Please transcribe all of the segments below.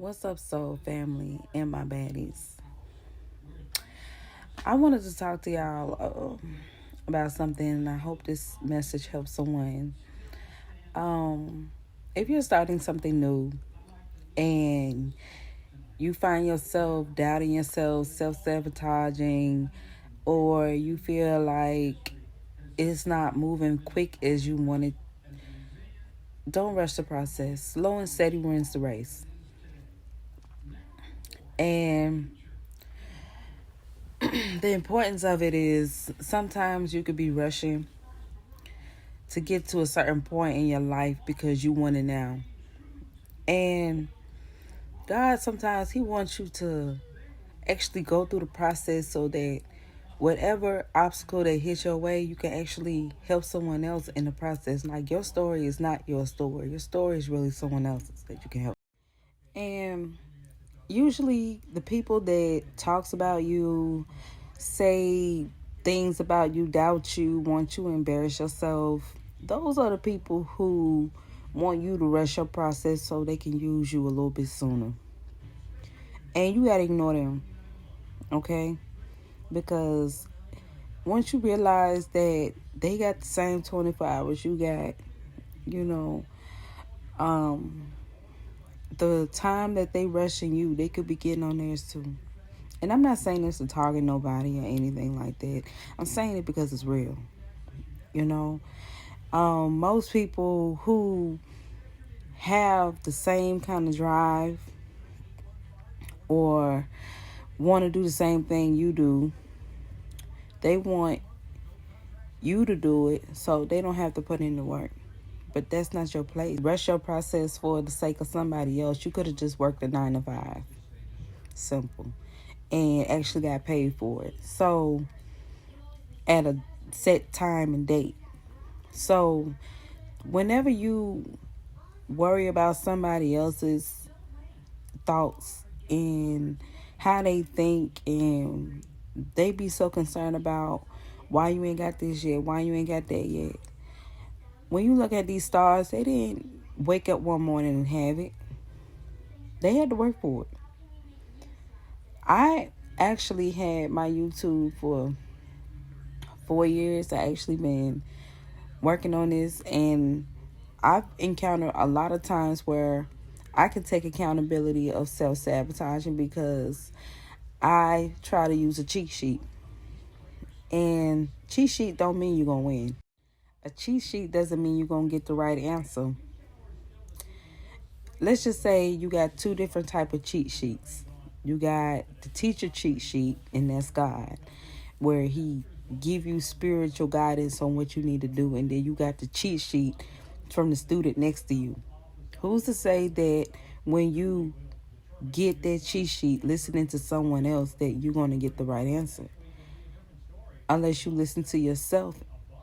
What's up, soul family and my baddies? I wanted to talk to y'all about something, and I hope this message helps someone. Um, if you're starting something new and you find yourself doubting yourself, self-sabotaging, or you feel like it's not moving quick as you want it, don't rush the process. Slow and steady wins the race. And the importance of it is sometimes you could be rushing to get to a certain point in your life because you want it now. And God, sometimes He wants you to actually go through the process so that whatever obstacle that hits your way, you can actually help someone else in the process. Like, your story is not your story. Your story is really someone else's that you can help. And usually the people that talks about you, say things about you, doubt you, want you to embarrass yourself, those are the people who want you to rush your process so they can use you a little bit sooner. And you gotta ignore them, okay? Because once you realize that they got the same 24 hours you got, you know, the time that they rushing you, they could be getting on theirs too. And I'm not saying this to target nobody or anything like that. I'm saying it because it's real. You know, most people who have the same kind of drive or want to do the same thing you do, they want you to do it so they don't have to put in the work. But that's not your place. Rush your process for the sake of somebody else. You could have just worked a 9 to 5. Simple. And actually got paid for it. So, at a set time and date. So, whenever you worry about somebody else's thoughts and how they think, and they be so concerned about why you ain't got this yet, why you ain't got that yet. When you look at these stars, they didn't wake up one morning and have it. They had to work for it. I actually had my YouTube for 4 years. I actually been working on this, and I've encountered a lot of times where I can take accountability of self-sabotaging because I try to use a cheat sheet. And cheat sheet don't mean you're going to win. A cheat sheet doesn't mean you're going to get the right answer. Let's just say you got two different type of cheat sheets. You got the teacher cheat sheet, and that's God, where He give you spiritual guidance on what you need to do. And then you got the cheat sheet from the student next to you. Who's to say that when you get that cheat sheet listening to someone else that you're going to get the right answer? Unless you listen to yourself,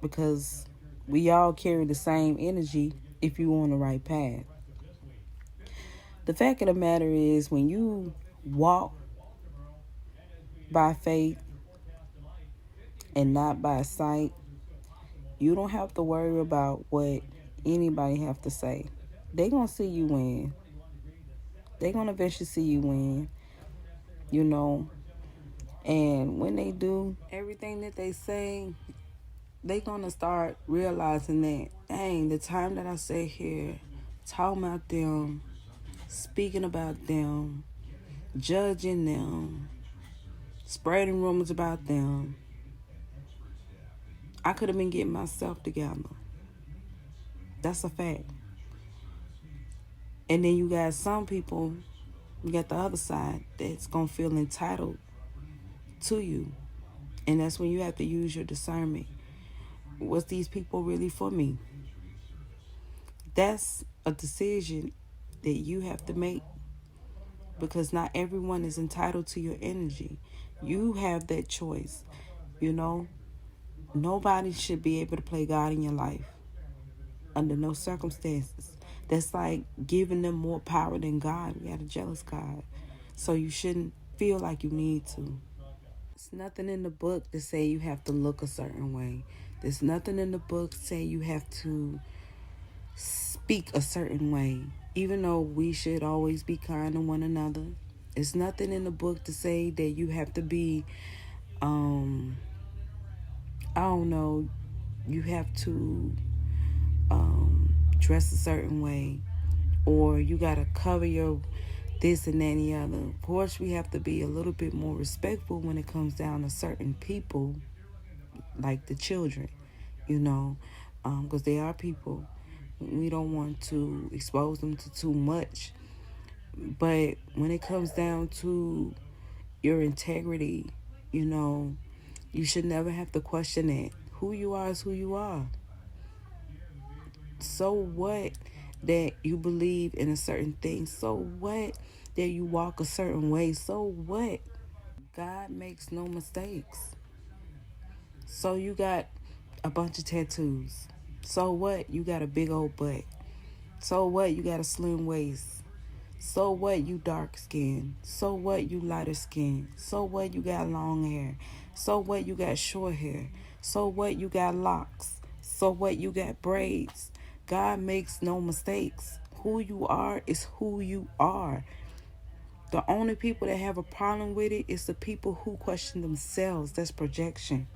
because we all carry the same energy if you're on the right path. The fact of the matter is, when you walk by faith and not by sight, you don't have to worry about what anybody have to say. They're going to see you win. They're going to eventually see you win, you know. And when they do, everything that they say, they're going to start realizing that, dang, the time that I sit here talking about them, speaking about them, judging them, spreading rumors about them, I could have been getting myself together. That's a fact. And then you got some people, you got the other side that's going to feel entitled to you. And that's when you have to use your discernment. Was these people really for me? That's a decision that you have to make, because not everyone is entitled to your energy. You have that choice, you know. Nobody should be able to play God in your life under no circumstances. That's like giving them more power than God. We got a jealous God. So you shouldn't feel like you need to. There's nothing in the book to say you have to look a certain way. There's nothing in the book to say you have to speak a certain way. Even though we should always be kind to one another, it's nothing in the book to say that you have to be, I don't know, you have to dress a certain way, or you got to cover your this and that and the other. Of course, we have to be a little bit more respectful when it comes down to certain people, like the children, you know, because they are people. We don't want to expose them to too much. But when it comes down to your integrity, you know, you should never have to question it. Who you are is who you are. So what that you believe in a certain thing? So what that you walk a certain way? So what? God makes no mistakes. So you got a bunch of tattoos. So what? You got a big old butt. So what? You got a slim waist. So what? You dark skin. So what? You lighter skin. So what? You got long hair. So what? You got short hair. So what? You got locks. So what? You got braids. God makes no mistakes. Who you are is who you are. The only people that have a problem with it is the people who question themselves. That's projection.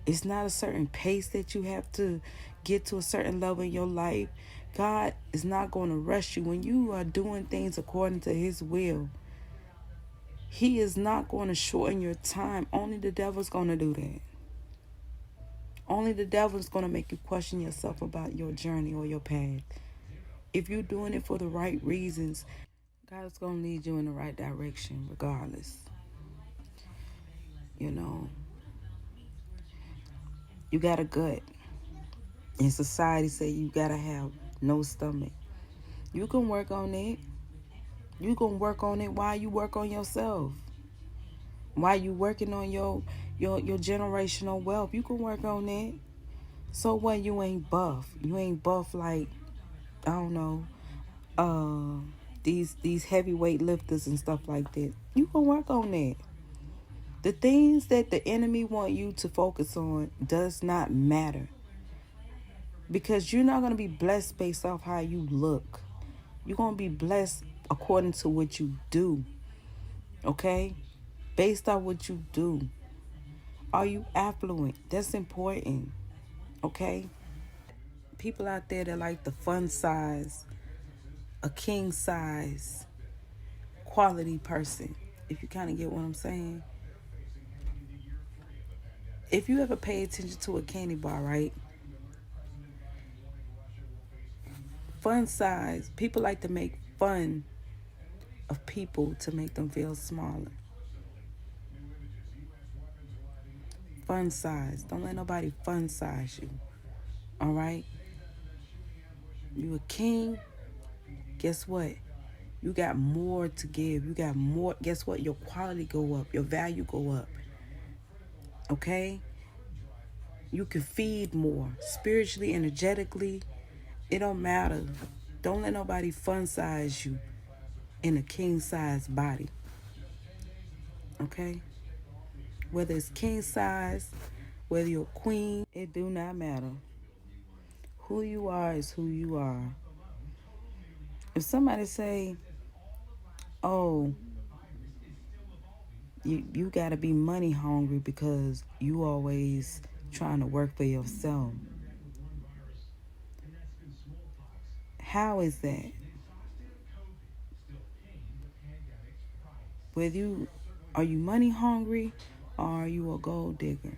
It's not a certain pace that you have to get to a certain level in your life. God is not going to rush you. When you are doing things according to his will, he is not going to shorten your time. Only the devil's going to do that. Only the devil's going to make you question yourself about your journey or your path. If you're doing it for the right reasons, God is going to lead you in the right direction regardless. You know, you got a gut. And society say you got to have no stomach. You can work on it. You can work on it while you work on yourself. While you working on your generational wealth, you can work on that. So what? You ain't buff. You ain't buff like, I don't know, these heavyweight lifters and stuff like that. You can work on that. The things that the enemy want you to focus on does not matter. Because you're not going to be blessed based off how you look. You're going to be blessed according to what you do. Okay? Based on what you do. Are you affluent? That's important. Okay? People out there that like the fun size, a king size, quality person. If you kind of get what I'm saying. If you ever pay attention to a candy bar, right? Fun size. People like to make fun of people to make them feel smaller. Fun size. Don't let nobody fun size you. All right? You a king. Guess what? You got more to give. You got more. Guess what? Your quality go up. Your value go up. Okay? You can feed more. Spiritually, energetically. It don't matter. Don't let nobody fun size you in a king size body. Okay? Whether it's king size, whether you're a queen, it do not matter. Who you are is who you are. If somebody say, oh, you got to be money hungry because you always trying to work for yourself. How is that? Are you money hungry or are you a gold digger?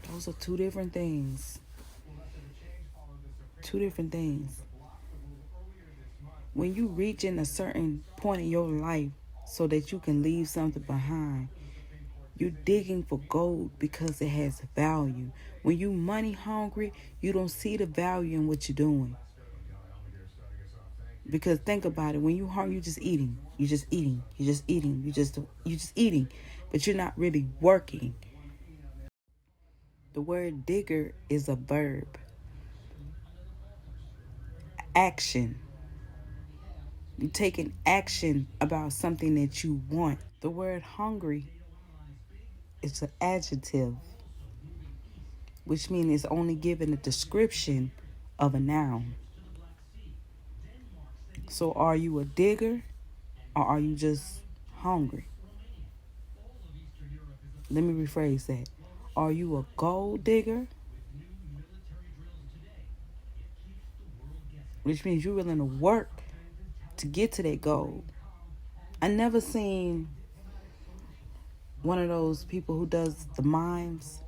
Those are two different things. Two different things. When you reach in a certain point in your life so that you can leave something behind, you're digging for gold because it has value. When you money hungry, you don't see the value in what you're doing. Because think about it, when you hungry, you're just eating. You're just eating. You're just eating. You're just eating. But you're not really working. The word digger is a verb. Action. You're taking action about something that you want. The word hungry is an adjective, which means it's only giving a description of a noun. So are you a digger or are you just hungry? Let me rephrase that. Are you a gold digger? Which means you're willing to work to get to that gold. I never seen one of those people who does the mimes,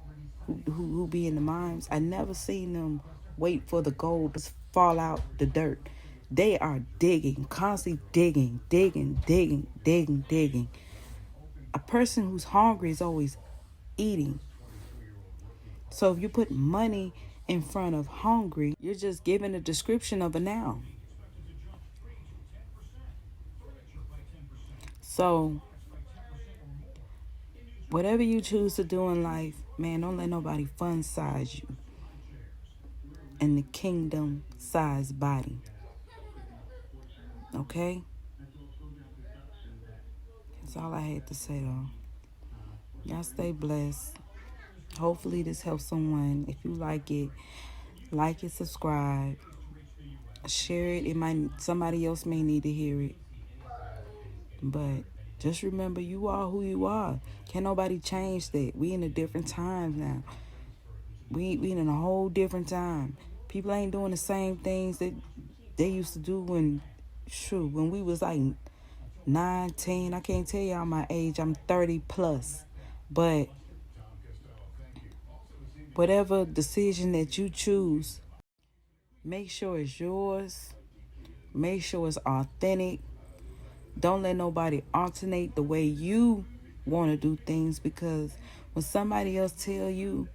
who be in the mimes. I never seen them wait for the gold to fall out the dirt. They are digging, constantly digging, digging, digging, digging, digging. A person who's hungry is always eating. So if you put money in front of hungry, you're just giving a description of a noun. So whatever you choose to do in life, man, don't let nobody fun size you in the kingdom size body. Okay? That's all I had to say though. Y'all stay blessed. Hopefully this helps someone. If you like it, subscribe, share it. Somebody else may need to hear it. But just remember, you are who you are. Can't nobody change that. We in a different time now. We in a whole different time. People ain't doing the same things that they used to do when we was like 9, 10. I can't tell y'all my age. I'm 30 plus. But whatever decision that you choose, make sure it's yours. Make sure it's authentic. Don't let nobody alternate the way you want to do things, because when somebody else tell you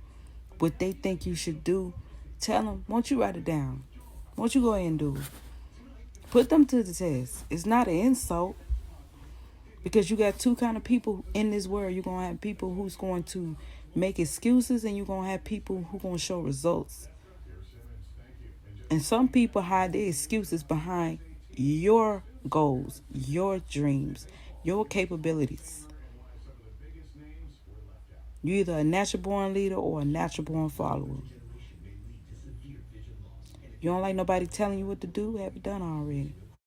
what they think you should do, tell them, won't you write it down? Won't you go ahead and do it? Put them to the test. It's not an insult, because you got two kind of people in this world. You're going to have people who's going to make excuses, and you're going to have people who going to show results. And some people hide their excuses behind your goals, your dreams, your capabilities. You're either a natural born leader or a natural born follower. You don't like nobody telling you what to do? Have it done already.